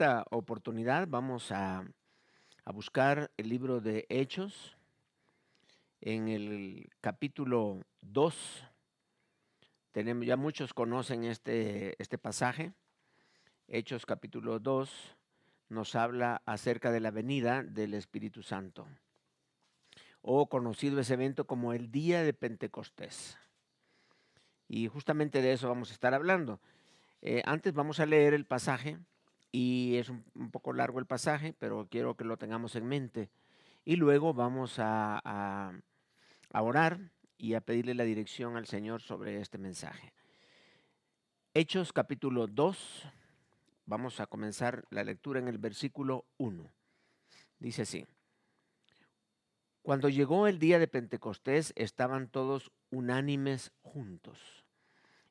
esta oportunidad vamos a buscar el libro de Hechos en el capítulo 2. Ya muchos conocen este pasaje. Hechos capítulo 2 nos habla acerca de la venida del Espíritu Santo, o conocido ese evento como el día de Pentecostés. Y justamente de eso vamos a estar hablando. Antes vamos a leer el pasaje, y es un poco largo el pasaje, pero quiero que lo tengamos en mente. Y luego vamos a orar y a pedirle la dirección al Señor sobre este mensaje. Hechos capítulo 2, vamos a comenzar la lectura en el versículo 1. Dice así: Cuando llegó el día de Pentecostés, estaban todos unánimes juntos.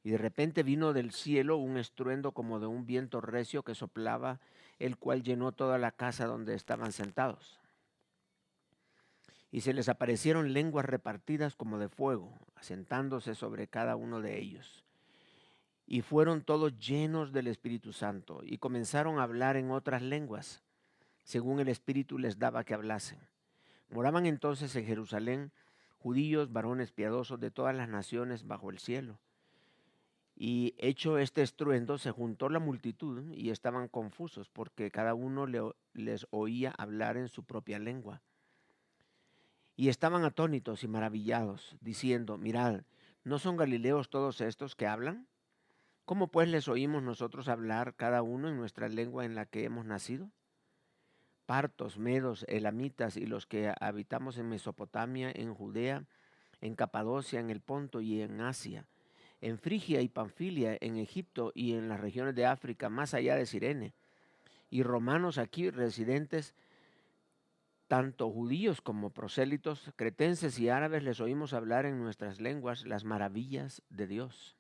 Y de repente vino del cielo un estruendo como de un viento recio que soplaba, el cual llenó toda la casa donde estaban sentados. Y se les aparecieron lenguas repartidas como de fuego, asentándose sobre cada uno de ellos. Y fueron todos llenos del Espíritu Santo, y comenzaron a hablar en otras lenguas, según el Espíritu les daba que hablasen. Moraban entonces en Jerusalén judíos, varones piadosos de todas las naciones bajo el cielo. Y hecho este estruendo, se juntó la multitud y estaban confusos, porque cada uno les oía hablar en su propia lengua. Y estaban atónitos y maravillados, diciendo: Mirad, ¿no son galileos todos estos que hablan? ¿Cómo pues les oímos nosotros hablar cada uno en nuestra lengua en la que hemos nacido? Partos, medos, elamitas y los que habitamos en Mesopotamia, en Judea, en Capadocia, en el Ponto y en Asia, en Frigia y Panfilia, en Egipto y en las regiones de África, más allá de Cirene, y romanos aquí residentes, tanto judíos como prosélitos, cretenses y árabes, les oímos hablar en nuestras lenguas las maravillas de Dios.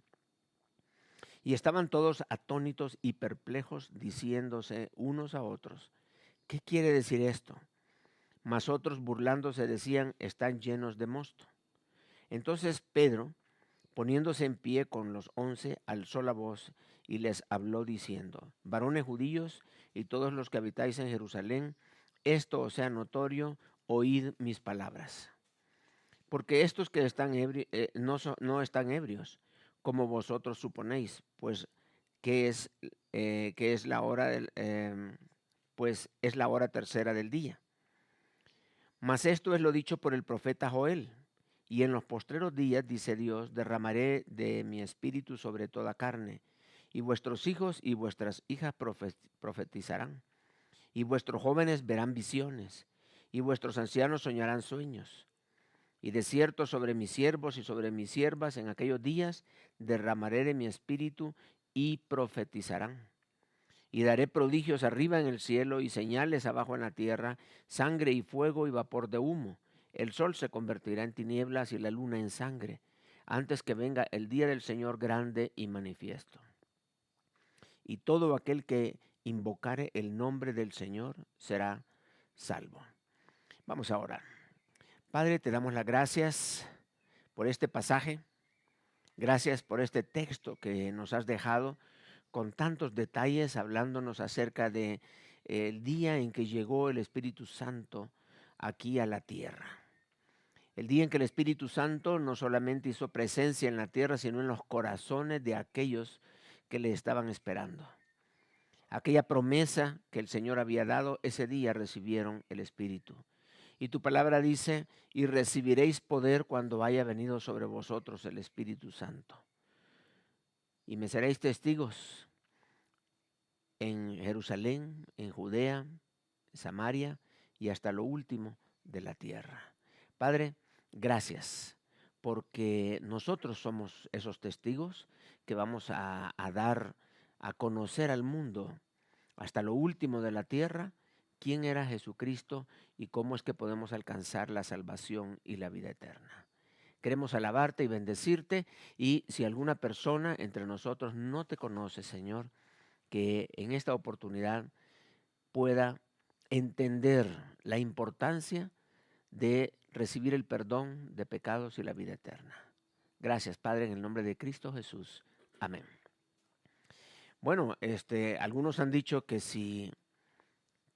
Y estaban todos atónitos y perplejos, diciéndose unos a otros: ¿qué quiere decir esto? Mas otros, burlándose, decían: están llenos de mosto. Entonces Pedro, poniéndose en pie con los 11, alzó la voz y les habló diciendo: varones judíos y todos los que habitáis en Jerusalén, esto os sea notorio, oíd mis palabras. Porque estos que están no están ebrios, como vosotros suponéis, pues que es la hora pues es la hora tercera del día. Mas esto es lo dicho por el profeta Joel. Y en los postreros días, dice Dios, derramaré de mi espíritu sobre toda carne, y vuestros hijos y vuestras hijas profetizarán, y vuestros jóvenes verán visiones, y vuestros ancianos soñarán sueños. Y de cierto sobre mis siervos y sobre mis siervas en aquellos días derramaré de mi espíritu y profetizarán. Y daré prodigios arriba en el cielo y señales abajo en la tierra, sangre y fuego y vapor de humo. El sol se convertirá en tinieblas y la luna en sangre, antes que venga el día del Señor grande y manifiesto. Y todo aquel que invocare el nombre del Señor será salvo. Vamos a orar. Padre, te damos las gracias por este pasaje. Gracias por este texto que nos has dejado con tantos detalles, hablándonos acerca de el día en que llegó el Espíritu Santo aquí a la tierra. El día en que el Espíritu Santo no solamente hizo presencia en la tierra, sino en los corazones de aquellos que le estaban esperando. Aquella promesa que el Señor había dado, ese día recibieron el Espíritu. Y tu palabra dice: y recibiréis poder cuando haya venido sobre vosotros el Espíritu Santo. Y me seréis testigos en Jerusalén, en Judea, Samaria y hasta lo último de la tierra. Padre, gracias, porque nosotros somos esos testigos que vamos a dar a conocer al mundo hasta lo último de la tierra quién era Jesucristo y cómo es que podemos alcanzar la salvación y la vida eterna. Queremos alabarte y bendecirte, y si alguna persona entre nosotros no te conoce, Señor, que en esta oportunidad pueda entender la importancia de recibir el perdón de pecados y la vida eterna. Gracias, Padre, en el nombre de Cristo Jesús. Amén. Bueno, algunos han dicho que si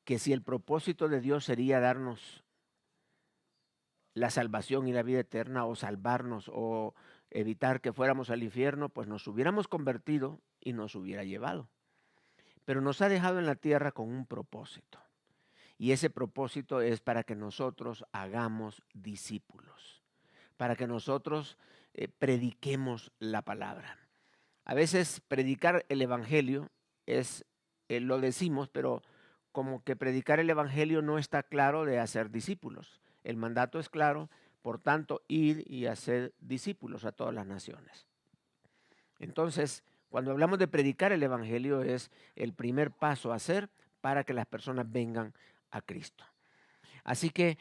el propósito de Dios sería darnos la salvación y la vida eterna, o salvarnos, o evitar que fuéramos al infierno, pues nos hubiéramos convertido y nos hubiera llevado. Pero nos ha dejado en la tierra con un propósito. Y ese propósito es para que nosotros hagamos discípulos, para que nosotros prediquemos la palabra. A veces predicar el evangelio lo decimos, pero como que predicar el evangelio no está claro de hacer discípulos. El mandato es claro, por tanto, ir y hacer discípulos a todas las naciones. Entonces, cuando hablamos de predicar el evangelio, es el primer paso a hacer para que las personas vengan a Cristo. Así que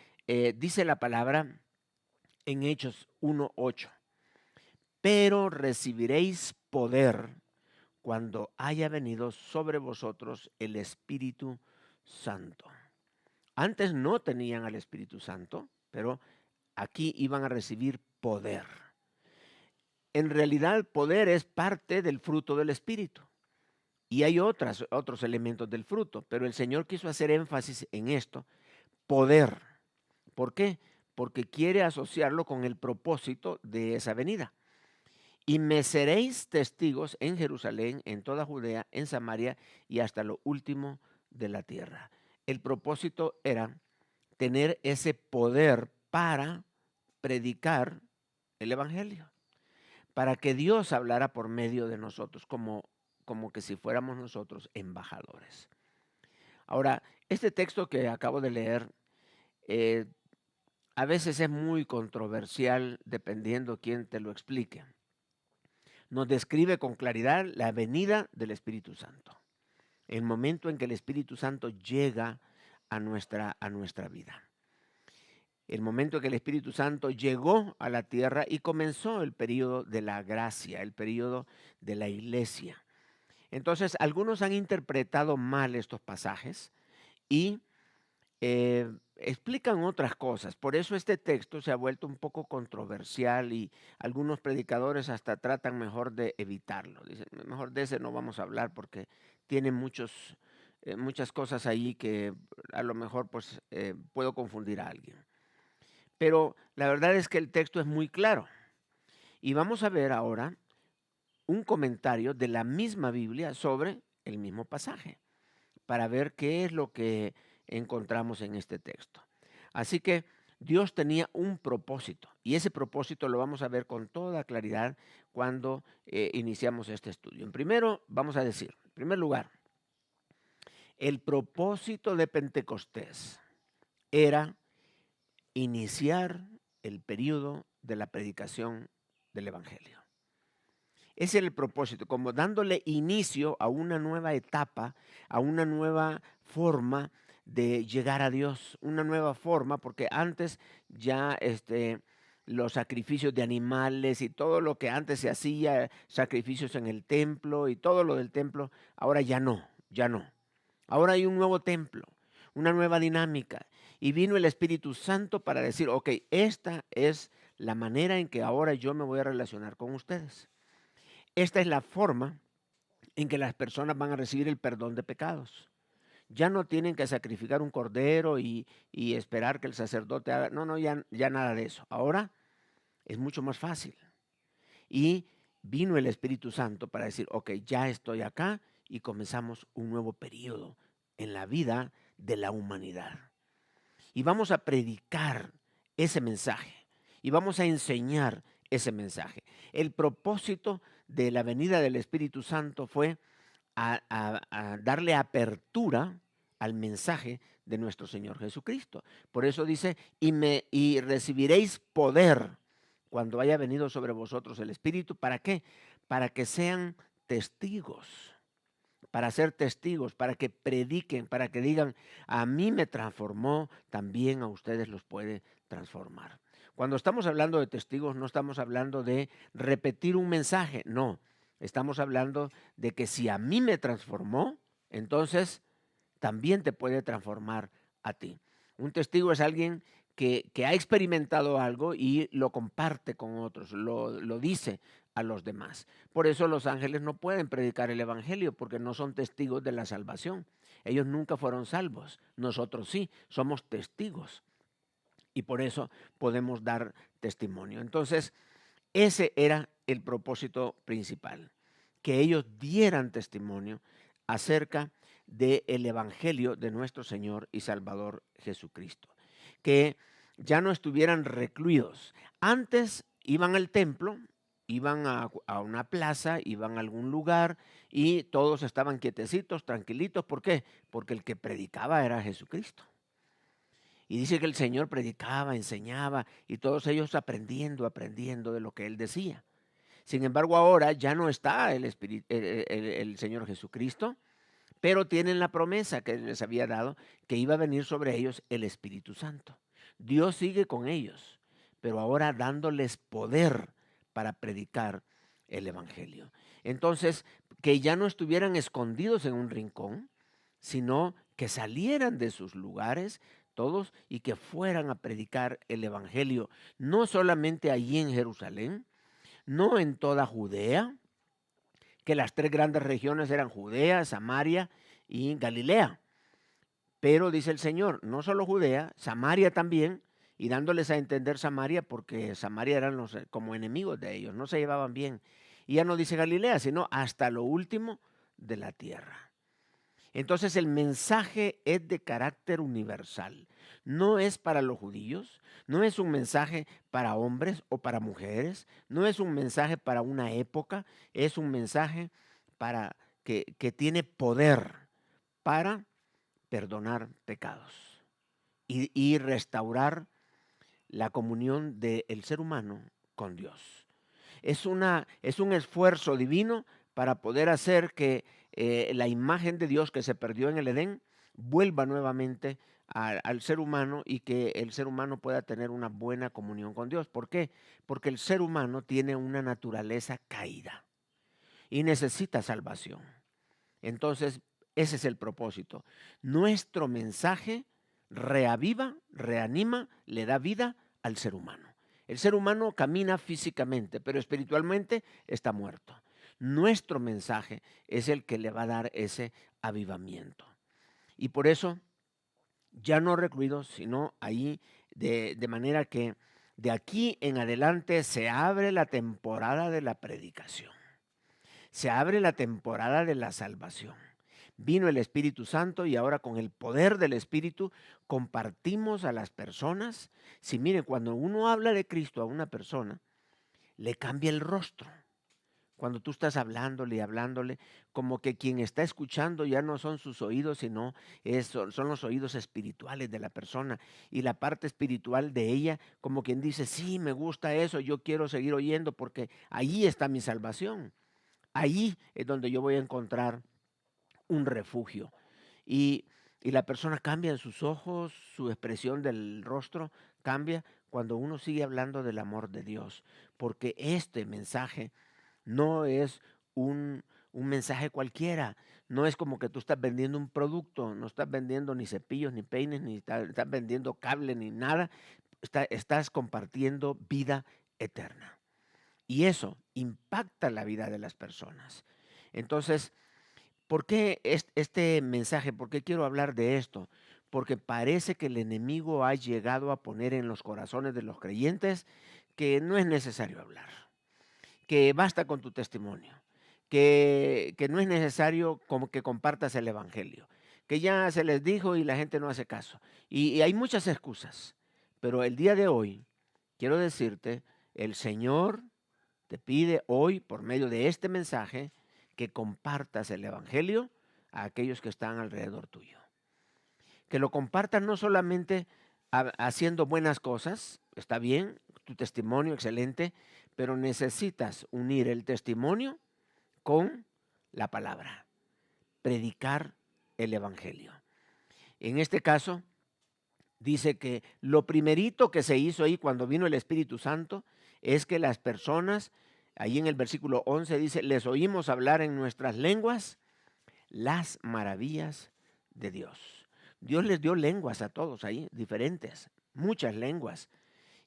dice la palabra en Hechos 1:8, pero recibiréis poder cuando haya venido sobre vosotros el Espíritu Santo. Antes no tenían al Espíritu Santo, pero aquí iban a recibir poder. En realidad el poder es parte del fruto del Espíritu. Y hay otros elementos del fruto, pero el Señor quiso hacer énfasis en esto, poder. ¿Por qué? Porque quiere asociarlo con el propósito de esa venida. Y me seréis testigos en Jerusalén, en toda Judea, en Samaria y hasta lo último de la tierra. El propósito era tener ese poder para predicar el evangelio, para que Dios hablara por medio de nosotros, como que si fuéramos nosotros embajadores. Ahora, este texto que acabo de leer, a veces es muy controversial dependiendo quién te lo explique. Nos describe con claridad la venida del Espíritu Santo, el momento en que el Espíritu Santo llega a nuestra vida. El momento en que el Espíritu Santo llegó a la tierra y comenzó el periodo de la gracia, el periodo de la iglesia. Entonces, algunos han interpretado mal estos pasajes y explican otras cosas. Por eso este texto se ha vuelto un poco controversial y algunos predicadores hasta tratan mejor de evitarlo. Dicen, mejor de ese no vamos a hablar porque tiene muchas cosas ahí que a lo mejor pues puedo confundir a alguien. Pero la verdad es que el texto es muy claro. Y vamos a ver ahora un comentario de la misma Biblia sobre el mismo pasaje, para ver qué es lo que encontramos en este texto. Así que Dios tenía un propósito y ese propósito lo vamos a ver con toda claridad cuando iniciamos este estudio. En primer lugar, el propósito de Pentecostés era iniciar el periodo de la predicación del Evangelio. Ese es el propósito, como dándole inicio a una nueva etapa, a una nueva forma de llegar a Dios, una nueva forma, porque antes ya los sacrificios de animales y todo lo que antes se hacía, sacrificios en el templo y todo lo del templo, ahora ya no. Ahora hay un nuevo templo, una nueva dinámica. Y vino el Espíritu Santo para decir, ok, esta es la manera en que ahora yo me voy a relacionar con ustedes. Esta es la forma en que las personas van a recibir el perdón de pecados. Ya no tienen que sacrificar un cordero y esperar que el sacerdote haga. No, ya nada de eso. Ahora es mucho más fácil. Y vino el Espíritu Santo para decir, ok, ya estoy acá y comenzamos un nuevo periodo en la vida de la humanidad. Y vamos a predicar ese mensaje y vamos a enseñar ese mensaje. El propósito de la venida del Espíritu Santo fue a darle apertura al mensaje de nuestro Señor Jesucristo. Por eso dice, y recibiréis poder cuando haya venido sobre vosotros el Espíritu. ¿Para qué? Para que sean testigos, para ser testigos, para que prediquen, para que digan, a mí me transformó, también a ustedes los puede transformar. Cuando estamos hablando de testigos, no estamos hablando de repetir un mensaje, no. Estamos hablando de que si a mí me transformó, entonces también te puede transformar a ti. Un testigo es alguien que ha experimentado algo y lo comparte con otros, lo dice a los demás. Por eso los ángeles no pueden predicar el evangelio, porque no son testigos de la salvación. Ellos nunca fueron salvos, nosotros sí, somos testigos y por eso podemos dar testimonio. Entonces, ese era el propósito principal, que ellos dieran testimonio acerca del evangelio de nuestro Señor y Salvador Jesucristo, que ya no estuvieran recluidos. Antes iban al templo, iban a una plaza, iban a algún lugar y todos estaban quietecitos, tranquilitos. ¿Por qué? Porque el que predicaba era Jesucristo. Y dice que el Señor predicaba, enseñaba y todos ellos aprendiendo de lo que Él decía. Sin embargo, ahora ya no está el Señor Jesucristo, pero tienen la promesa que les había dado que iba a venir sobre ellos el Espíritu Santo. Dios sigue con ellos, pero ahora dándoles poder para predicar el Evangelio. Entonces, que ya no estuvieran escondidos en un rincón, sino que salieran de sus lugares todos y que fueran a predicar el Evangelio, no solamente allí en Jerusalén, no en toda Judea, que las tres grandes regiones eran Judea, Samaria y Galilea. Pero dice el Señor, no solo Judea, Samaria también, y dándoles a entender Samaria, porque Samaria eran como enemigos de ellos, no se llevaban bien. Y ya no dice Galilea, sino hasta lo último de la tierra. Entonces el mensaje es de carácter universal. No es para los judíos, no es un mensaje para hombres o para mujeres, no es un mensaje para una época, es un mensaje para que tiene poder para perdonar pecados y restaurar la comunión del ser humano con Dios. Es un esfuerzo divino para poder hacer que la imagen de Dios que se perdió en el Edén vuelva nuevamente al ser humano y que el ser humano pueda tener una buena comunión con Dios. ¿Por qué? Porque el ser humano tiene una naturaleza caída y necesita salvación. Entonces, ese es el propósito. Nuestro mensaje reaviva, reanima, le da vida al ser humano. El ser humano camina físicamente, pero espiritualmente está muerto. Nuestro mensaje es el que le va a dar ese avivamiento. Y por eso, ya no recluidos, sino ahí, de manera que de aquí en adelante se abre la temporada de la predicación. Se abre la temporada de la salvación. Vino el Espíritu Santo y ahora con el poder del Espíritu compartimos a las personas. Si miren, cuando uno habla de Cristo a una persona, le cambia el rostro. Cuando tú estás hablándole y hablándole, como que quien está escuchando ya no son sus oídos, sino son los oídos espirituales de la persona. Y la parte espiritual de ella, como quien dice, sí, me gusta eso, yo quiero seguir oyendo porque ahí está mi salvación. Ahí es donde yo voy a encontrar un refugio. Y, y la persona cambia en sus ojos, su expresión del rostro cambia cuando uno sigue hablando del amor de Dios. Porque este mensaje no es un mensaje cualquiera. No es como que tú estás vendiendo un producto, no estás vendiendo ni cepillos, ni peines, ni estás vendiendo cable, ni nada. Estás compartiendo vida eterna. Y eso impacta la vida de las personas. Entonces, ¿por qué este mensaje? ¿Por qué quiero hablar de esto? Porque parece que el enemigo ha llegado a poner en los corazones de los creyentes que no es necesario hablar, que basta con tu testimonio, que no es necesario como que compartas el evangelio, que ya se les dijo y la gente no hace caso. Y hay muchas excusas, pero el día de hoy, quiero decirte, el Señor te pide hoy, por medio de este mensaje, que compartas el evangelio a aquellos que están alrededor tuyo. Que lo compartas no solamente haciendo buenas cosas, está bien, tu testimonio excelente, pero necesitas unir el testimonio con la palabra, predicar el evangelio. En este caso, dice que lo primerito que se hizo ahí cuando vino el Espíritu Santo es que las personas, ahí en el versículo 11 dice, les oímos hablar en nuestras lenguas las maravillas de Dios. Dios les dio lenguas a todos ahí, diferentes. muchas lenguas.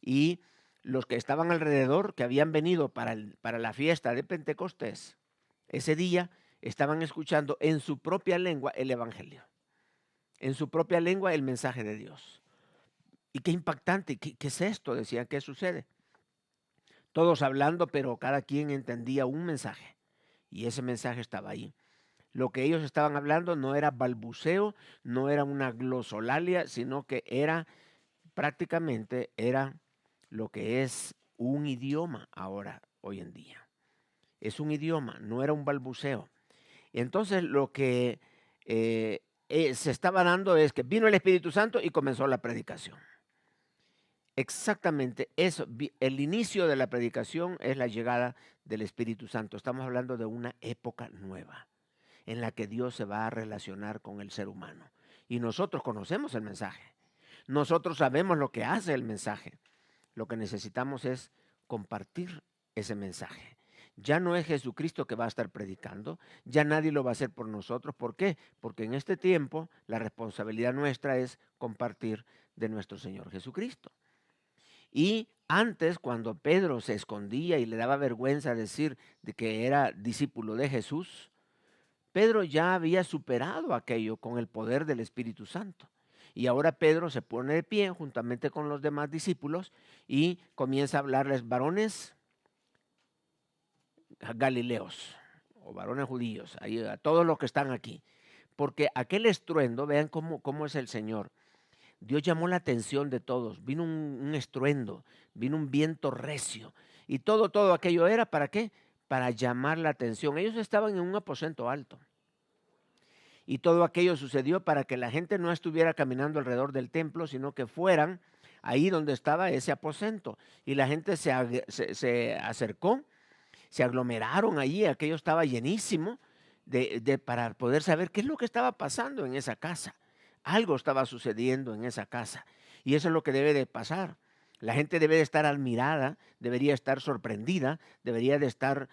Y los que estaban alrededor, que habían venido para la fiesta de Pentecostés, ese día estaban escuchando en su propia lengua el Evangelio, en su propia lengua el mensaje de Dios. Y qué impactante, ¿qué es esto? Decían, ¿qué sucede? Todos hablando, pero cada quien entendía un mensaje. Y ese mensaje estaba ahí. Lo que ellos estaban hablando no era balbuceo, no era una glosolalia, sino que era prácticamente era lo que es un idioma ahora, hoy en día. Es un idioma, no era un balbuceo. Entonces lo que se estaba dando es que vino el Espíritu Santo y comenzó la predicación. Exactamente eso, el inicio de la predicación es la llegada del Espíritu Santo. Estamos hablando de una época nueva en la que Dios se va a relacionar con el ser humano. Y nosotros conocemos el mensaje. Nosotros sabemos lo que hace el mensaje. Lo que necesitamos es compartir ese mensaje. Ya no es Jesucristo que va a estar predicando, ya nadie lo va a hacer por nosotros. ¿Por qué? Porque en este tiempo la responsabilidad nuestra es compartir de nuestro Señor Jesucristo. Y antes, cuando Pedro se escondía y le daba vergüenza decir de que era discípulo de Jesús, Pedro ya había superado aquello con el poder del Espíritu Santo. Y ahora Pedro se pone de pie juntamente con los demás discípulos y comienza a hablarles, varones galileos o varones judíos, a todos los que están aquí. Porque aquel estruendo, vean cómo es el Señor. Dios llamó la atención de todos. Vino un estruendo, vino un viento recio. Y todo aquello era, ¿para qué? Para llamar la atención. Ellos estaban en un aposento alto. Y todo aquello sucedió para que la gente no estuviera caminando alrededor del templo, sino que fueran ahí donde estaba ese aposento. Y la gente se acercó, se aglomeraron allí, aquello estaba llenísimo para poder saber qué es lo que estaba pasando en esa casa. Algo estaba sucediendo en esa casa. Y eso es lo que debe de pasar. La gente debe de estar admirada, debería estar sorprendida, debería de estar,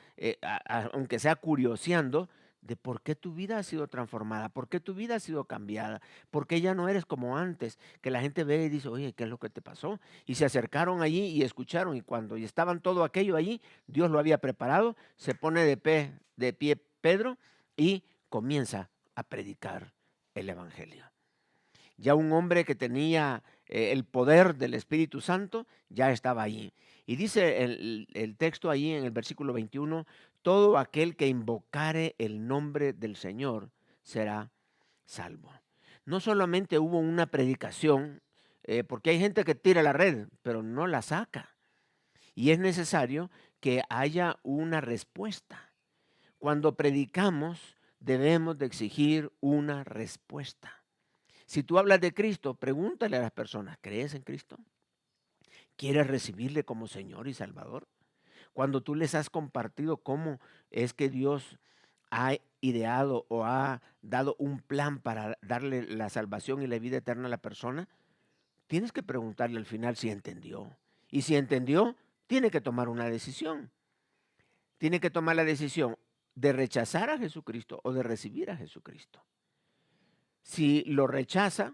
aunque sea curioseando, de por qué tu vida ha sido transformada, por qué tu vida ha sido cambiada, por qué ya no eres como antes, que la gente ve y dice, oye, ¿qué es lo que te pasó? Y se acercaron allí y escucharon, y cuando estaban todo aquello allí, Dios lo había preparado, se pone de pie Pedro y comienza a predicar el Evangelio. Ya un hombre que tenía el poder del Espíritu Santo ya estaba allí. Y dice el texto allí en el versículo 21, todo aquel que invocare el nombre del Señor será salvo. No solamente hubo una predicación, porque hay gente que tira la red, pero no la saca. Y es necesario que haya una respuesta. Cuando predicamos, debemos de exigir una respuesta. Si tú hablas de Cristo, pregúntale a las personas, ¿crees en Cristo? ¿Quieres recibirle como Señor y Salvador? Cuando tú les has compartido cómo es que Dios ha ideado o ha dado un plan para darle la salvación y la vida eterna a la persona, tienes que preguntarle al final si entendió. Y si entendió, tiene que tomar una decisión. Tiene que tomar la decisión de rechazar a Jesucristo o de recibir a Jesucristo. Si lo rechaza,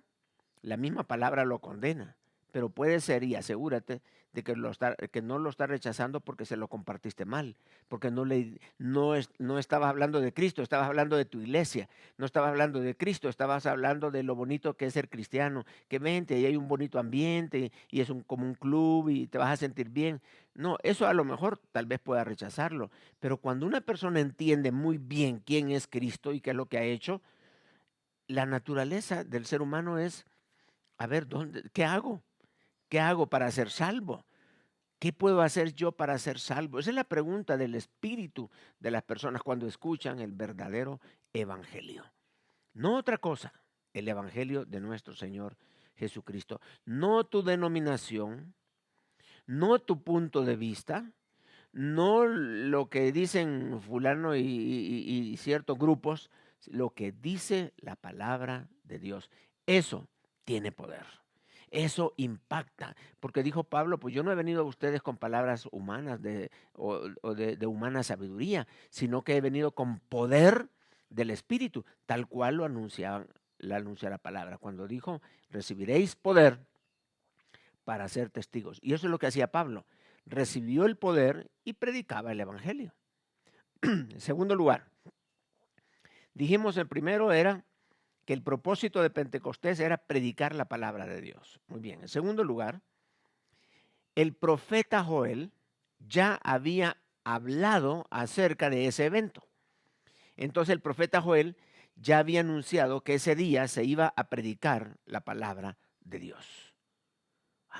la misma palabra lo condena, pero puede ser, y asegúrate de que, que no lo está rechazando porque se lo compartiste mal, porque no estabas hablando de Cristo, estabas hablando de tu iglesia, no estabas hablando de Cristo, estabas hablando de lo bonito que es ser cristiano, que vente y hay un bonito ambiente y es como un club y te vas a sentir bien. No, eso a lo mejor tal vez pueda rechazarlo, pero cuando una persona entiende muy bien quién es Cristo y qué es lo que ha hecho, la naturaleza del ser humano es, a ver, ¿qué hago? ¿Qué hago para ser salvo? ¿Qué puedo hacer yo para ser salvo? Esa es la pregunta del espíritu de las personas cuando escuchan el verdadero evangelio. No otra cosa, el evangelio de nuestro Señor Jesucristo. No tu denominación, no tu punto de vista, no lo que dicen fulano y ciertos grupos, lo que dice la palabra de Dios. Eso tiene poder. Eso impacta, porque dijo Pablo, pues yo no he venido a ustedes con palabras humanas o de humana sabiduría, sino que he venido con poder del Espíritu, tal cual lo anuncia la palabra. Cuando dijo, recibiréis poder para ser testigos. Y eso es lo que hacía Pablo. Recibió el poder y predicaba el evangelio. En segundo lugar, dijimos el primero era que el propósito de Pentecostés era predicar la palabra de Dios. Muy bien. En segundo lugar, el profeta Joel ya había hablado acerca de ese evento. Entonces el profeta Joel ya había anunciado que ese día se iba a predicar la palabra de Dios.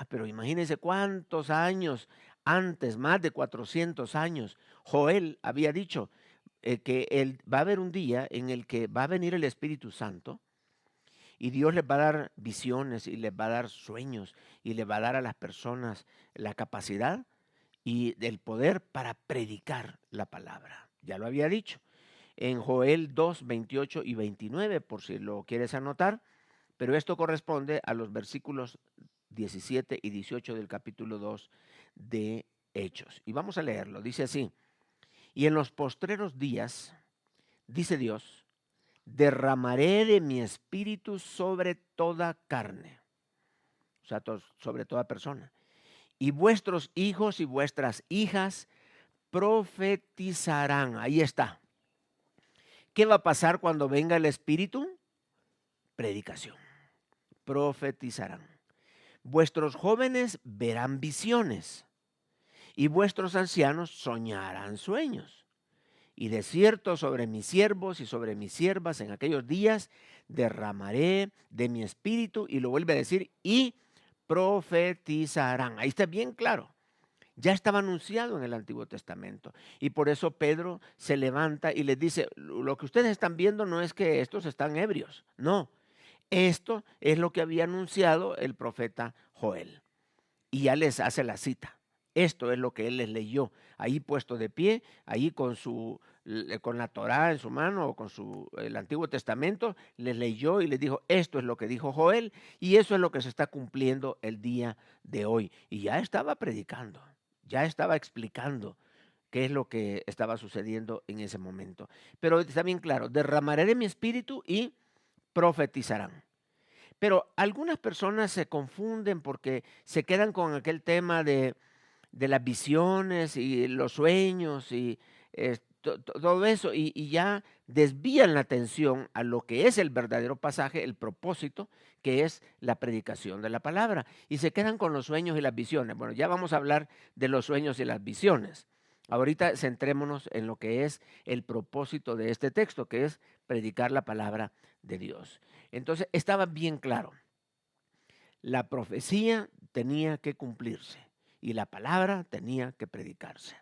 Pero imagínense cuántos años antes, más de 400 años, Joel había dicho que va a haber un día en el que va a venir el Espíritu Santo y Dios les va a dar visiones y les va a dar sueños y les va a dar a las personas la capacidad y el poder para predicar la palabra. Ya lo había dicho en Joel 2, 28 y 29, por si lo quieres anotar, pero esto corresponde a los versículos 17 y 18 del capítulo 2 de Hechos. Y vamos a leerlo, dice así: y en los postreros días, dice Dios, derramaré de mi espíritu sobre toda carne, o sea, sobre toda persona, y vuestros hijos y vuestras hijas profetizarán. Ahí está. ¿Qué va a pasar cuando venga el Espíritu? Predicación. Profetizarán. Vuestros jóvenes verán visiones y vuestros ancianos soñarán sueños. Y de cierto sobre mis siervos y sobre mis siervas en aquellos días derramaré de mi espíritu, y lo vuelve a decir, y profetizarán. Ahí está bien claro. Ya estaba anunciado en el Antiguo Testamento. Y por eso Pedro se levanta y les dice, lo que ustedes están viendo no es que estos están ebrios. No, esto es lo que había anunciado el profeta Joel. Y ya les hace la cita. Esto es lo que él les leyó, ahí puesto de pie, ahí con la Torá en su mano o con el Antiguo Testamento, les leyó y les dijo, esto es lo que dijo Joel y eso es lo que se está cumpliendo el día de hoy. Y ya estaba predicando, ya estaba explicando qué es lo que estaba sucediendo en ese momento. Pero está bien claro, derramaré de mi espíritu y profetizarán. Pero algunas personas se confunden porque se quedan con aquel tema de las visiones y los sueños y todo eso y ya desvían la atención a lo que es el verdadero pasaje, el propósito, que es la predicación de la palabra. Y se quedan con los sueños y las visiones. Bueno, ya vamos a hablar de los sueños y las visiones. Ahorita centrémonos en lo que es el propósito de este texto, que es predicar la palabra de Dios. Entonces, estaba bien claro. La profecía tenía que cumplirse y la palabra tenía que predicarse.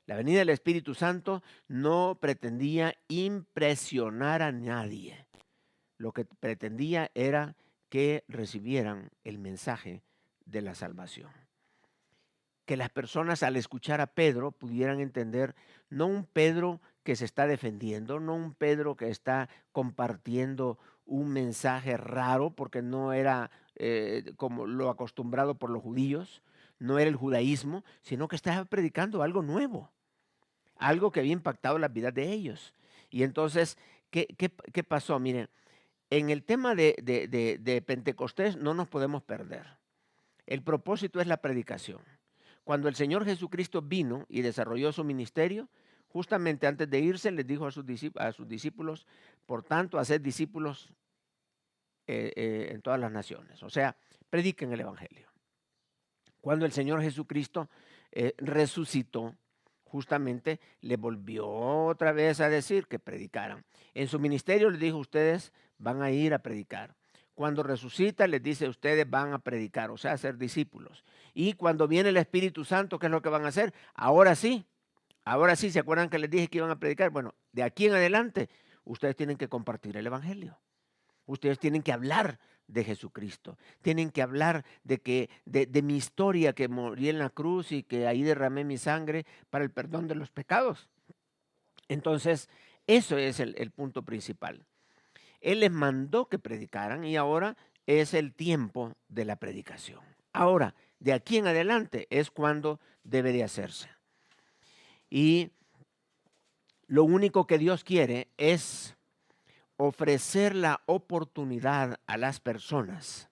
La venida del Espíritu Santo no pretendía impresionar a nadie. Lo que pretendía era que recibieran el mensaje de la salvación. Que las personas al escuchar a Pedro pudieran entender no un Pedro que se está defendiendo, no un Pedro que está compartiendo un mensaje raro porque no era como lo acostumbrado por los judíos, no era el judaísmo, sino que estaba predicando algo nuevo, algo que había impactado la vida de ellos. Y entonces, ¿qué pasó? Miren, en el tema de Pentecostés no nos podemos perder. El propósito es la predicación. Cuando el Señor Jesucristo vino y desarrolló su ministerio, justamente antes de irse les dijo a sus discípulos, por tanto, haced discípulos en todas las naciones. O sea, prediquen el Evangelio. Cuando el Señor Jesucristo resucitó, justamente le volvió otra vez a decir que predicaran. En su ministerio les dijo, ustedes van a ir a predicar. Cuando resucita les dice, ustedes van a predicar, o sea, a ser discípulos. Y cuando viene el Espíritu Santo, ¿qué es lo que van a hacer? Ahora sí, ¿se acuerdan que les dije que iban a predicar? Bueno, de aquí en adelante, ustedes tienen que compartir el Evangelio. Ustedes tienen que hablar de Jesucristo. Tienen que hablar de mi historia, que morí en la cruz y que ahí derramé mi sangre para el perdón de los pecados. Entonces, eso es el punto principal. Él les mandó que predicaran y ahora es el tiempo de la predicación. Ahora, de aquí en adelante es cuando debe de hacerse. Y lo único que Dios quiere es ofrecer la oportunidad a las personas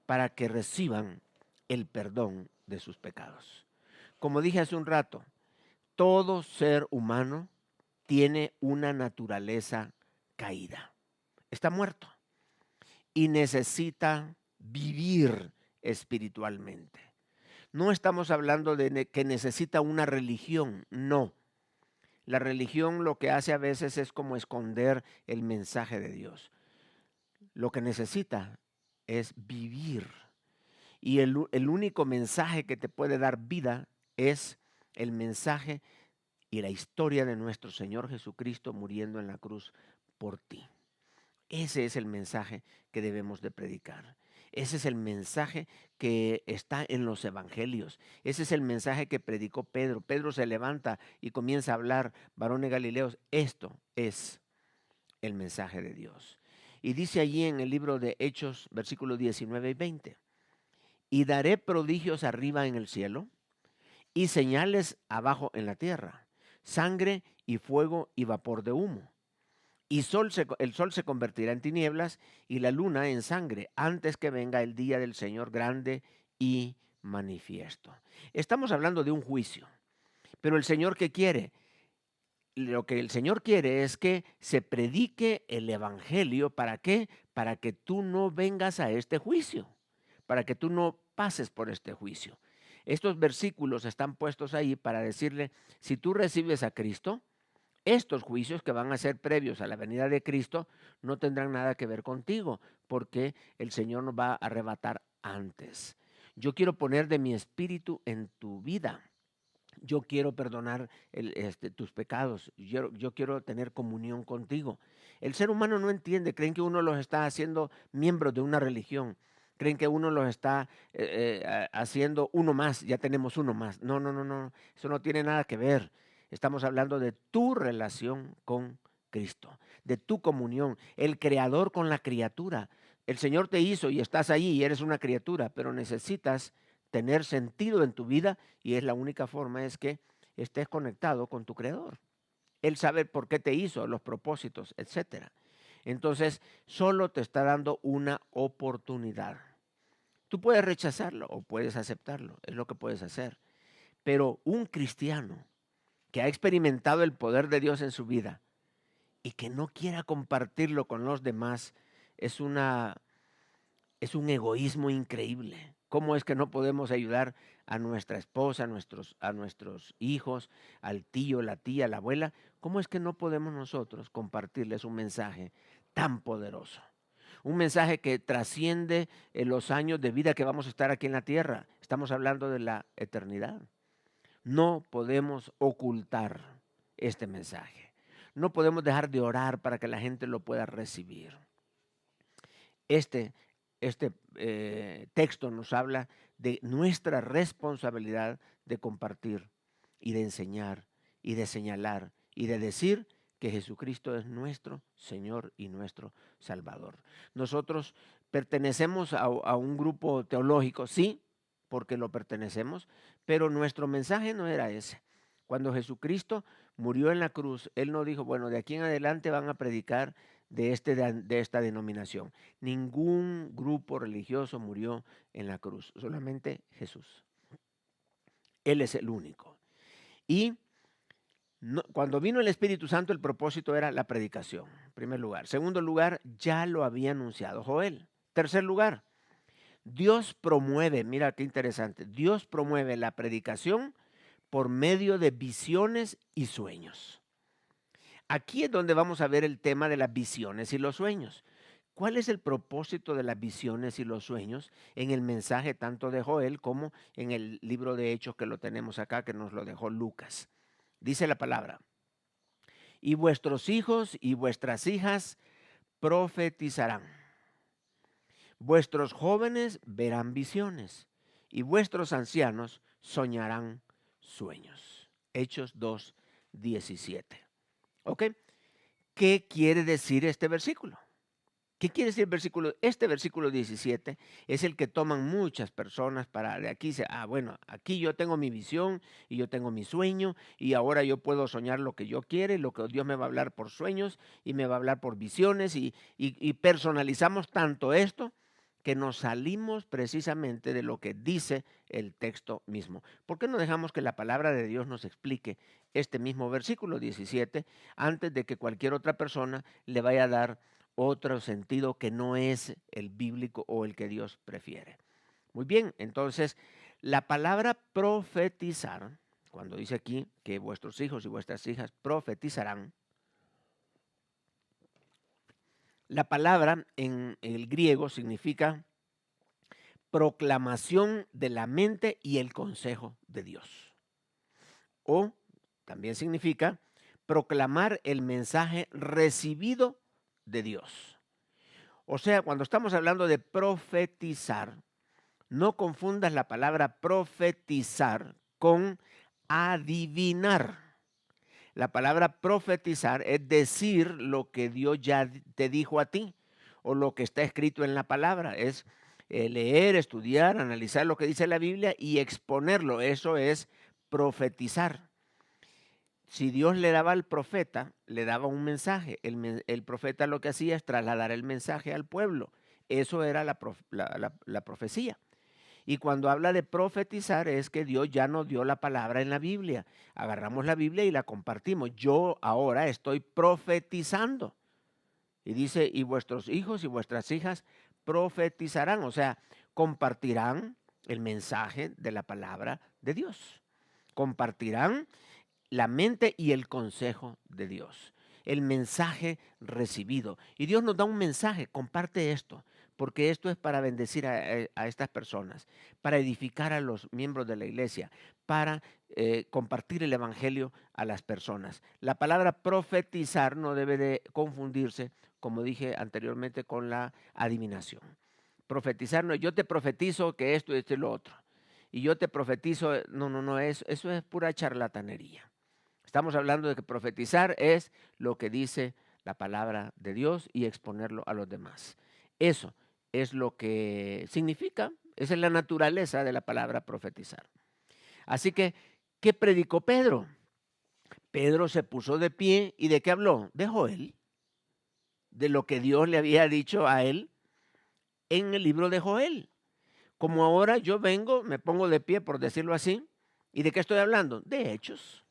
para que reciban el perdón de sus pecados. Como dije hace un rato, todo ser humano tiene una naturaleza caída. Está muerto y necesita vivir espiritualmente. No estamos hablando de que necesita una religión, no. La religión lo que hace a veces es como esconder el mensaje de Dios. Lo que necesita es vivir. Y el único mensaje que te puede dar vida es el mensaje y la historia de nuestro Señor Jesucristo muriendo en la cruz por ti. Ese es el mensaje que debemos de predicar. Ese es el mensaje que está en los evangelios. Ese es el mensaje que predicó Pedro. Pedro se levanta y comienza a hablar, varones galileos, esto es el mensaje de Dios. Y dice allí en el libro de Hechos, versículos 19 y 20, y daré prodigios arriba en el cielo y señales abajo en la tierra, sangre y fuego y vapor de humo. Y el sol se convertirá en tinieblas y la luna en sangre antes que venga el día del Señor grande y manifiesto. Estamos hablando de un juicio, pero el Señor, ¿qué quiere? Lo que el Señor quiere es que se predique el evangelio. ¿Para qué? Para que tú no vengas a este juicio, para que tú no pases por este juicio. Estos versículos están puestos ahí para decirle, si tú recibes a Cristo, estos juicios que van a ser previos a la venida de Cristo no tendrán nada que ver contigo, porque el Señor nos va a arrebatar antes. Yo quiero poner de mi espíritu en tu vida. Yo quiero perdonar tus pecados. Yo quiero tener comunión contigo. El ser humano no entiende, creen que uno los está haciendo miembros de una religión. Creen que uno los está haciendo uno más, ya tenemos uno más. No, no, no, no. Eso no tiene nada que ver. Estamos hablando de tu relación con Cristo, de tu comunión, el creador con la criatura. El Señor te hizo y estás ahí y eres una criatura, pero necesitas tener sentido en tu vida y es la única forma es que estés conectado con tu creador. Él sabe por qué te hizo, los propósitos, etcétera. Entonces, solo te está dando una oportunidad. Tú puedes rechazarlo o puedes aceptarlo, es lo que puedes hacer. Pero un cristiano que ha experimentado el poder de Dios en su vida y que no quiera compartirlo con los demás es es un egoísmo increíble. ¿Cómo es que no podemos ayudar a nuestra esposa, a nuestros hijos, al tío, la tía, la abuela? ¿Cómo es que no podemos nosotros compartirles un mensaje tan poderoso? Un mensaje que trasciende los años de vida que vamos a estar aquí en la tierra. Estamos hablando de la eternidad. No podemos ocultar este mensaje. No podemos dejar de orar para que la gente lo pueda recibir. Este texto nos habla de nuestra responsabilidad de compartir y de enseñar y de señalar y de decir que Jesucristo es nuestro Señor y nuestro Salvador. Nosotros pertenecemos a un grupo teológico, sí, porque lo pertenecemos, pero nuestro mensaje no era ese. Cuando Jesucristo murió en la cruz, Él no dijo, bueno, de aquí en adelante van a predicar de esta denominación. Ningún grupo religioso murió en la cruz, solamente Jesús. Él es el único. Y cuando vino el Espíritu Santo, el propósito era la predicación, en primer lugar. Segundo lugar, ya lo había anunciado Joel. Tercer lugar, Dios promueve, mira qué interesante, Dios promueve la predicación por medio de visiones y sueños. Aquí es donde vamos a ver el tema de las visiones y los sueños. ¿Cuál es el propósito de las visiones y los sueños en el mensaje tanto de Joel como en el libro de Hechos que lo tenemos acá, que nos lo dejó Lucas? Dice la palabra, y vuestros hijos y vuestras hijas profetizarán. Vuestros jóvenes verán visiones y vuestros ancianos soñarán sueños. Hechos 2:17. ¿Ok? ¿Qué quiere decir este versículo? ¿Qué quiere decir el versículo? Este versículo 17 es el que toman muchas personas para de aquí. Bueno, aquí yo tengo mi visión y yo tengo mi sueño y ahora yo puedo soñar lo que yo quiera y lo que Dios me va a hablar por sueños y me va a hablar por visiones y personalizamos tanto esto que nos salimos precisamente de lo que dice el texto mismo. ¿Por qué no dejamos que la palabra de Dios nos explique este mismo versículo 17 antes de que cualquier otra persona le vaya a dar otro sentido que no es el bíblico o el que Dios prefiere? Muy bien, entonces la palabra profetizar, cuando dice aquí que vuestros hijos y vuestras hijas profetizarán, la palabra en el griego significa proclamación de la mente y el consejo de Dios. O también significa proclamar el mensaje recibido de Dios. O sea, cuando estamos hablando de profetizar, no confundas la palabra profetizar con adivinar. La palabra profetizar es decir lo que Dios ya te dijo a ti o lo que está escrito en la palabra. Es leer, estudiar, analizar lo que dice la Biblia y exponerlo. Eso es profetizar. Si Dios le daba al profeta, le daba un mensaje. El profeta lo que hacía es trasladar el mensaje al pueblo. Eso era la profecía. Y cuando habla de profetizar es que Dios ya nos dio la palabra en la Biblia. Agarramos la Biblia y la compartimos. Yo ahora estoy profetizando. Y dice, y vuestros hijos y vuestras hijas profetizarán, o sea, compartirán el mensaje de la palabra de Dios. Compartirán la mente y el consejo de Dios, el mensaje recibido. Y Dios nos da un mensaje, comparte esto, porque esto es para bendecir a estas personas, para edificar a los miembros de la iglesia, para compartir el evangelio a las personas. La palabra profetizar no debe de confundirse, como dije anteriormente, con la adivinación. Profetizar no, yo te profetizo que esto y lo otro. Y yo te profetizo, no, eso es pura charlatanería. Estamos hablando de que profetizar es lo que dice la palabra de Dios y exponerlo a los demás. Eso es lo que significa, esa es la naturaleza de la palabra profetizar. Así que, ¿qué predicó Pedro? Pedro se puso de pie y ¿de qué habló? De Joel, de lo que Dios le había dicho a él en el libro de Joel. Como ahora yo vengo, me pongo de pie, por decirlo así, ¿y de qué estoy hablando? De Hechos.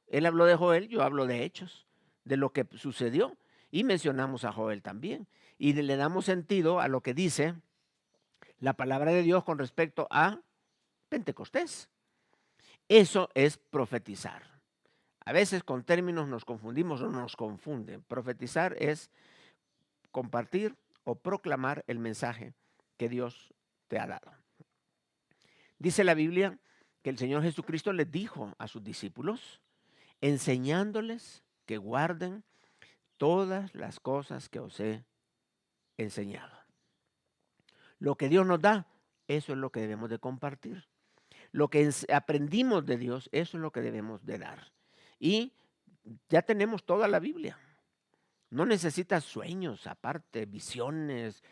Él habló de Joel, yo hablo de Hechos, de lo que sucedió. Y mencionamos a Joel también. Y le damos sentido a lo que dice la palabra de Dios con respecto a Pentecostés. Eso es profetizar. A veces con términos nos confundimos o nos confunden. Profetizar es compartir o proclamar el mensaje que Dios te ha dado. Dice la Biblia que el Señor Jesucristo les dijo a sus discípulos, enseñándoles que guarden todas las cosas que os he enseñado. Lo que Dios nos da, eso es lo que debemos de compartir. Lo que aprendimos de Dios, eso es lo que debemos de dar. Y ya tenemos toda la Biblia. No necesitas sueños, aparte, visiones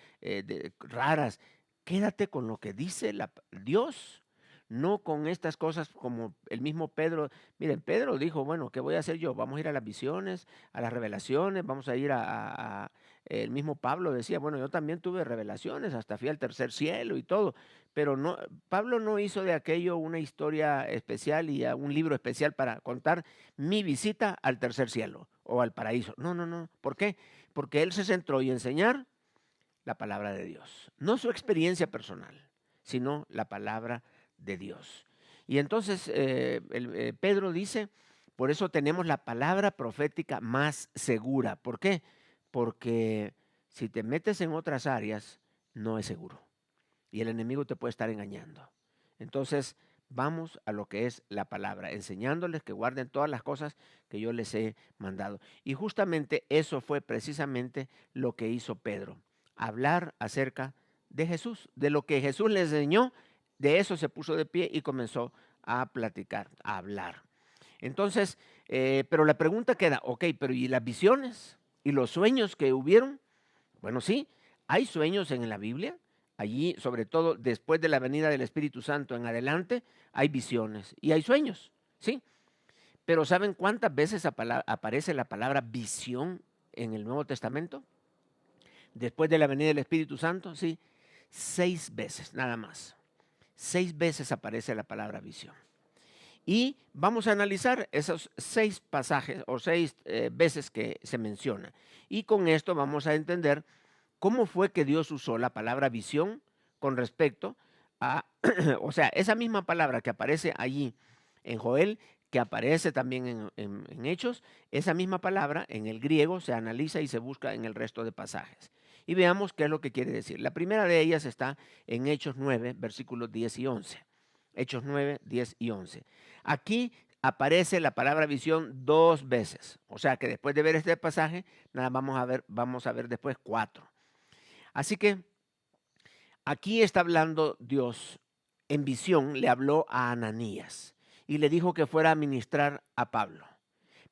raras. Quédate con lo que dice Dios, no con estas cosas como el mismo Pedro. Miren, Pedro dijo, bueno, ¿qué voy a hacer yo? Vamos a ir a las visiones, a las revelaciones, vamos a ir el mismo Pablo decía, bueno, yo también tuve revelaciones, hasta fui al tercer cielo y todo, pero no, Pablo no hizo de aquello una historia especial y un libro especial para contar mi visita al tercer cielo o al paraíso. No. ¿Por qué? Porque él se centró en enseñar la palabra de Dios. No su experiencia personal, sino la palabra de Dios. Y entonces Pedro dice, por eso tenemos la palabra profética más segura. ¿Por qué? Porque si te metes en otras áreas, no es seguro. Y el enemigo te puede estar engañando. Entonces, vamos a lo que es la palabra, enseñándoles que guarden todas las cosas que yo les he mandado. Y justamente eso fue precisamente lo que hizo Pedro, hablar acerca de Jesús, de lo que Jesús les enseñó, de eso se puso de pie y comenzó a platicar, a hablar. Entonces, pero la pregunta queda, ok, pero ¿y las visiones y los sueños que hubieron? Bueno, sí, hay sueños en la Biblia. Allí, sobre todo después de la venida del Espíritu Santo en adelante, hay visiones y hay sueños, ¿sí? Pero ¿saben cuántas veces aparece la palabra visión en el Nuevo Testamento? Después de la venida del Espíritu Santo, sí, 6 veces, nada más. 6 veces aparece la palabra visión. Y vamos a analizar esos 6 pasajes o 6 veces que se menciona. Y con esto vamos a entender cómo fue que Dios usó la palabra visión con respecto a, o sea, esa misma palabra que aparece allí en Joel, que aparece también en Hechos, esa misma palabra en el griego se analiza y se busca en el resto de pasajes. Y veamos qué es lo que quiere decir. La primera de ellas está en Hechos 9, versículos 10 y 11. Hechos 9, 10 y 11. Aquí aparece la palabra visión 2 veces. O sea que después de ver este pasaje, nada, vamos a ver después 4. Así que aquí está hablando Dios en visión, le habló a Ananías y le dijo que fuera a ministrar a Pablo.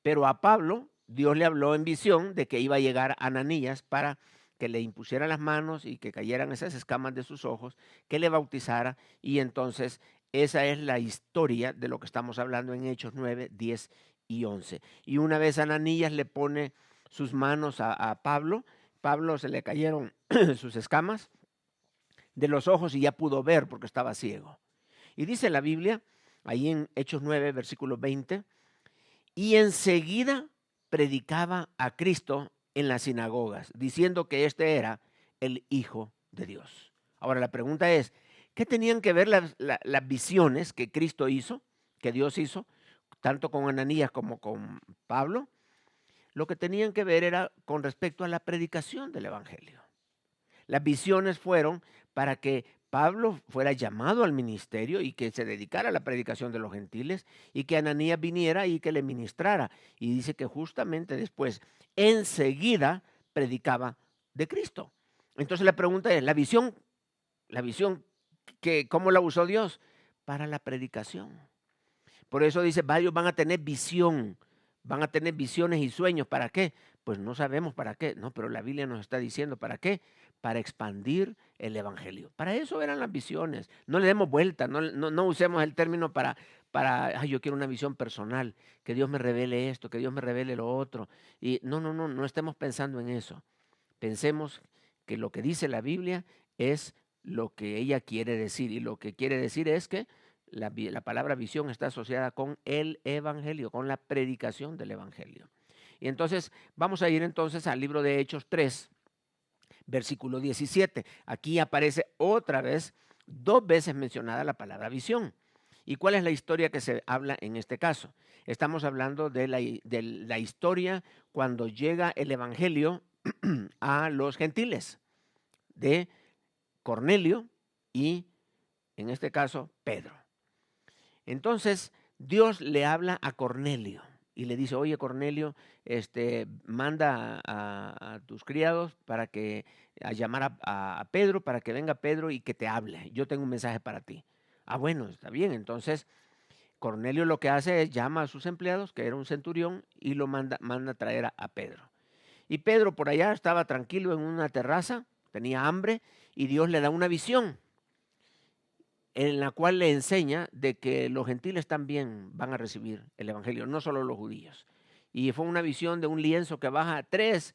Pero a Pablo Dios le habló en visión de que iba a llegar Ananías para que le impusiera las manos y que cayeran esas escamas de sus ojos, que le bautizara, y entonces esa es la historia de lo que estamos hablando en Hechos 9, 10 y 11. Y una vez Ananías le pone sus manos a Pablo, Pablo se le cayeron sus escamas de los ojos y ya pudo ver porque estaba ciego. Y dice la Biblia, ahí en Hechos 9, versículo 20, y enseguida predicaba a Cristo en las sinagogas, diciendo que este era el Hijo de Dios. Ahora la pregunta es, ¿qué tenían que ver las visiones que Cristo hizo, que Dios hizo, tanto con Ananías como con Pablo? Lo que tenían que ver era con respecto a la predicación del Evangelio. Las visiones fueron para que Pablo fuera llamado al ministerio y que se dedicara a la predicación de los gentiles y que Ananías viniera y que le ministrara. Y dice que justamente después, enseguida, predicaba de Cristo. Entonces la pregunta es, la visión ¿cómo la usó Dios? Para la predicación. Por eso dice, varios van a tener visión, van a tener visiones y sueños. ¿Para qué? Pues no sabemos para qué. No, pero la Biblia nos está diciendo para qué. Para expandir el evangelio. Para eso eran las visiones. No le demos vuelta, no usemos el término ay, yo quiero una visión personal, que Dios me revele esto, que Dios me revele lo otro. Y no estemos pensando en eso. Pensemos que lo que dice la Biblia es lo que ella quiere decir. Y lo que quiere decir es que la palabra visión está asociada con el evangelio, con la predicación del evangelio. Y entonces vamos a ir entonces al libro de Hechos 3, versículo 17. Aquí aparece otra vez, 2 veces mencionada la palabra visión. ¿Y cuál es la historia que se habla en este caso? Estamos hablando de la historia cuando llega el evangelio a los gentiles, de Cornelio y, en este caso, Pedro. Entonces, Dios le habla a Cornelio y le dice, oye Cornelio, manda a tus criados para que a llamar a Pedro, para que venga Pedro y que te hable. Yo tengo un mensaje para ti. Ah, bueno, está bien. Entonces, Cornelio lo que hace es llama a sus empleados, que era un centurión, y lo manda a traer a Pedro. Y Pedro por allá estaba tranquilo en una terraza, tenía hambre, y Dios le da una visión en la cual le enseña de que los gentiles también van a recibir el evangelio, no solo los judíos. Y fue una visión de un lienzo que baja 3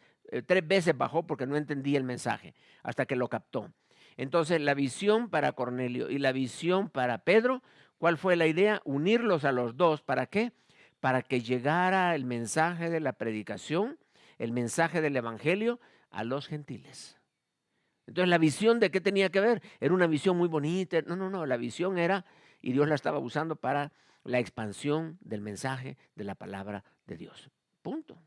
veces bajó porque no entendía el mensaje, hasta que lo captó. Entonces la visión para Cornelio y la visión para Pedro, ¿cuál fue la idea? Unirlos a los dos, ¿para qué? Para que llegara el mensaje de la predicación, el mensaje del evangelio a los gentiles. Entonces la visión de qué tenía que ver, era una visión muy bonita. No, la visión era, y Dios la estaba usando para la expansión del mensaje de la palabra de Dios. Punto.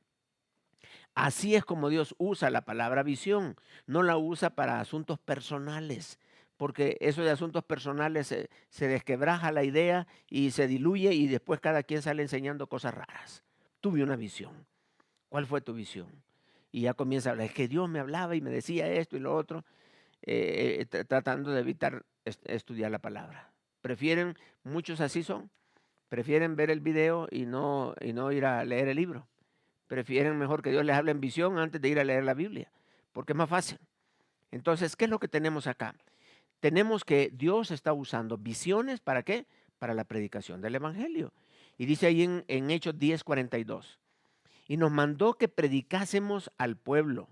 Así es como Dios usa la palabra visión, no la usa para asuntos personales, porque eso de asuntos personales se desquebraja la idea y se diluye y después cada quien sale enseñando cosas raras. Tuve una visión. ¿Cuál fue tu visión? Y ya comienza a hablar, es que Dios me hablaba y me decía esto y lo otro. Tratando de evitar estudiar la palabra. Muchos así son, prefieren ver el video y no ir a leer el libro. Prefieren mejor que Dios les hable en visión antes de ir a leer la Biblia, porque es más fácil. Entonces, ¿qué es lo que tenemos acá? Tenemos que Dios está usando visiones, ¿para qué? Para la predicación del evangelio. Y dice ahí en Hechos 10:42, y nos mandó que predicásemos al pueblo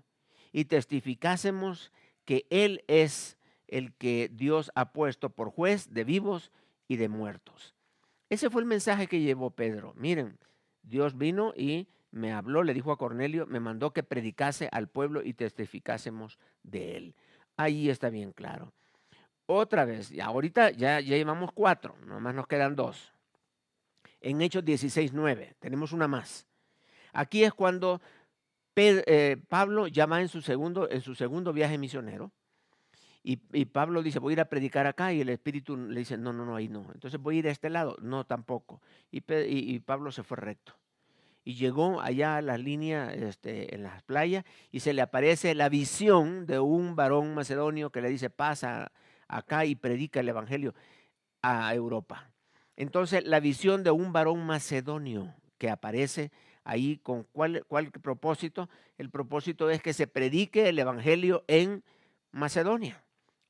y testificásemos que Él es el que Dios ha puesto por juez de vivos y de muertos. Ese fue el mensaje que llevó Pedro. Miren, Dios vino y me habló, le dijo a Cornelio, me mandó que predicase al pueblo y testificásemos de él. Ahí está bien claro. Otra vez, y ahorita ya llevamos 4, nomás nos quedan 2. En Hechos 16:9, tenemos una más. Aquí es cuando Pablo ya va en su segundo viaje misionero. Y Pablo dice, voy a ir a predicar acá, y el Espíritu le dice, no, no, no, ahí no. Entonces voy a ir a este lado, no, tampoco. Y Pablo se fue recto. Y llegó allá a la línea en las playas, y se le aparece la visión de un varón macedonio que le dice, pasa acá y predica el Evangelio a Europa. Entonces la visión de un varón macedonio que aparece ahí, ¿con cuál propósito? El propósito es que se predique el Evangelio en Macedonia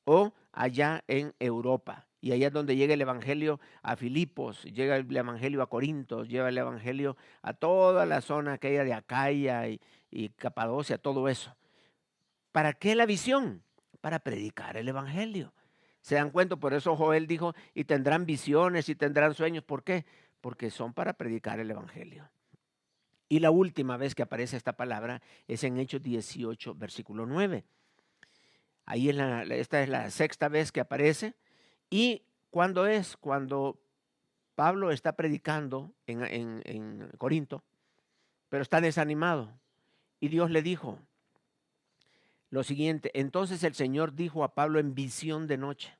o allá en Europa. Y allá es donde llega el Evangelio a Filipos, llega el Evangelio a Corinto, lleva el Evangelio a toda la zona aquella de Acaya y Capadocia, todo eso. ¿Para qué la visión? Para predicar el Evangelio. ¿Se dan cuenta? Por eso Joel dijo, y tendrán visiones y tendrán sueños. ¿Por qué? Porque son para predicar el Evangelio. Y la última vez que aparece esta palabra es en Hechos 18, versículo 9. Ahí esta es la sexta vez que aparece. ¿Y cuándo es? Cuando Pablo está predicando en Corinto, pero está desanimado. Y Dios le dijo lo siguiente: entonces el Señor dijo a Pablo en visión de noche,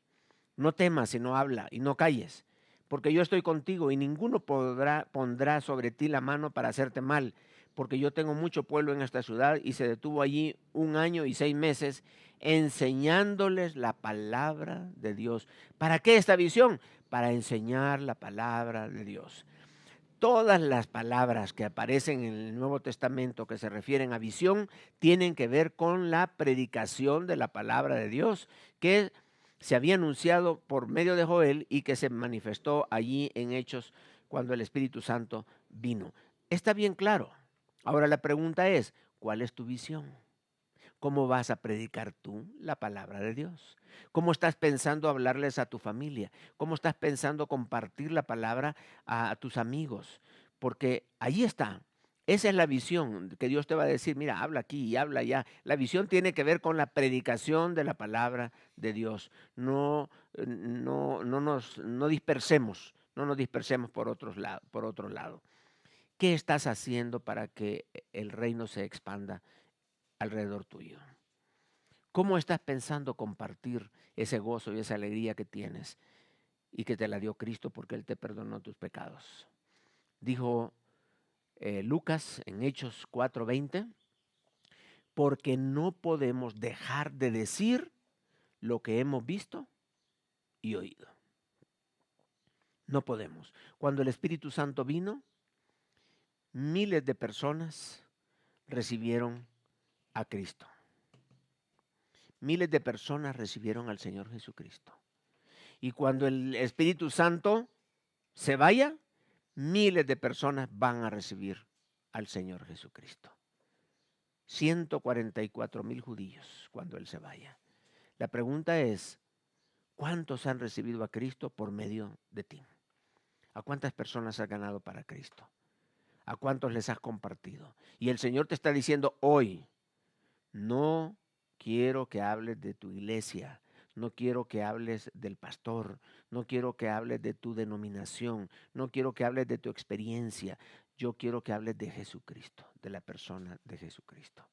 no temas, sino habla y no calles, porque yo estoy contigo y ninguno pondrá sobre ti la mano para hacerte mal, porque yo tengo mucho pueblo en esta ciudad. Y se detuvo allí 1 año y 6 meses enseñándoles la palabra de Dios. ¿Para qué esta visión? Para enseñar la palabra de Dios. Todas las palabras que aparecen en el Nuevo Testamento que se refieren a visión tienen que ver con la predicación de la palabra de Dios, que se había anunciado por medio de Joel y que se manifestó allí en Hechos cuando el Espíritu Santo vino. Está bien claro. Ahora la pregunta es, ¿cuál es tu visión? ¿Cómo vas a predicar tú la palabra de Dios? ¿Cómo estás pensando hablarles a tu familia? ¿Cómo estás pensando compartir la palabra a tus amigos? Porque ahí está. Esa es la visión que Dios te va a decir, mira, habla aquí y habla allá. La visión tiene que ver con la predicación de la palabra de Dios. No dispersemos, no nos dispersemos por otro lado. ¿Qué estás haciendo para que el reino se expanda alrededor tuyo? ¿Cómo estás pensando compartir ese gozo y esa alegría que tienes y que te la dio Cristo porque Él te perdonó tus pecados? Dijo Lucas en Hechos 4:20, porque no podemos dejar de decir lo que hemos visto y oído. No podemos. Cuando el Espíritu Santo vino, miles de personas recibieron a Cristo. Miles de personas recibieron al Señor Jesucristo. Y cuando el Espíritu Santo se vaya, miles de personas van a recibir al Señor Jesucristo. 144,000 judíos cuando Él se vaya. La pregunta es, ¿cuántos han recibido a Cristo por medio de ti? ¿A cuántas personas has ganado para Cristo? ¿A cuántos les has compartido? Y el Señor te está diciendo hoy, no quiero que hables de tu iglesia, no quiero que hables del pastor, no quiero que hables de tu denominación, no quiero que hables de tu experiencia. Yo quiero que hables de Jesucristo, de la persona de Jesucristo.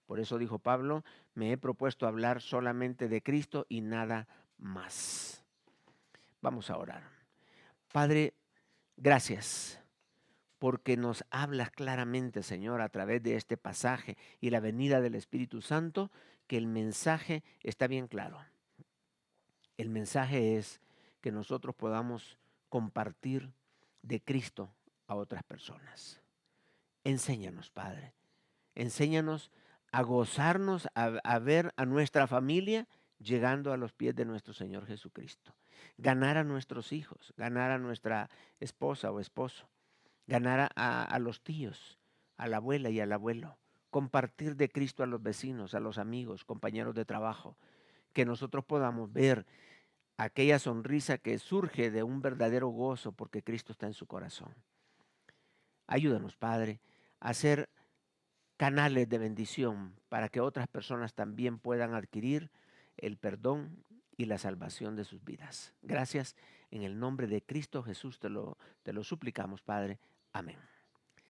Por eso dijo Pablo, me he propuesto hablar solamente de Cristo y nada más. Vamos a orar. Padre, gracias porque nos hablas claramente, Señor, a través de este pasaje y la venida del Espíritu Santo, que el mensaje está bien claro. El mensaje es que nosotros podamos compartir de Cristo a otras personas. Enséñanos, Padre. Enséñanos a gozarnos, a ver a nuestra familia llegando a los pies de nuestro Señor Jesucristo. Ganar a nuestros hijos, ganar a nuestra esposa o esposo, ganar a los tíos, a la abuela y al abuelo, compartir de Cristo a los vecinos, a los amigos, compañeros de trabajo, que nosotros podamos ver aquella sonrisa que surge de un verdadero gozo porque Cristo está en su corazón. Ayúdanos, Padre, a ser canales de bendición para que otras personas también puedan adquirir el perdón y la salvación de sus vidas. Gracias. En el nombre de Cristo Jesús te lo suplicamos, Padre. Amén.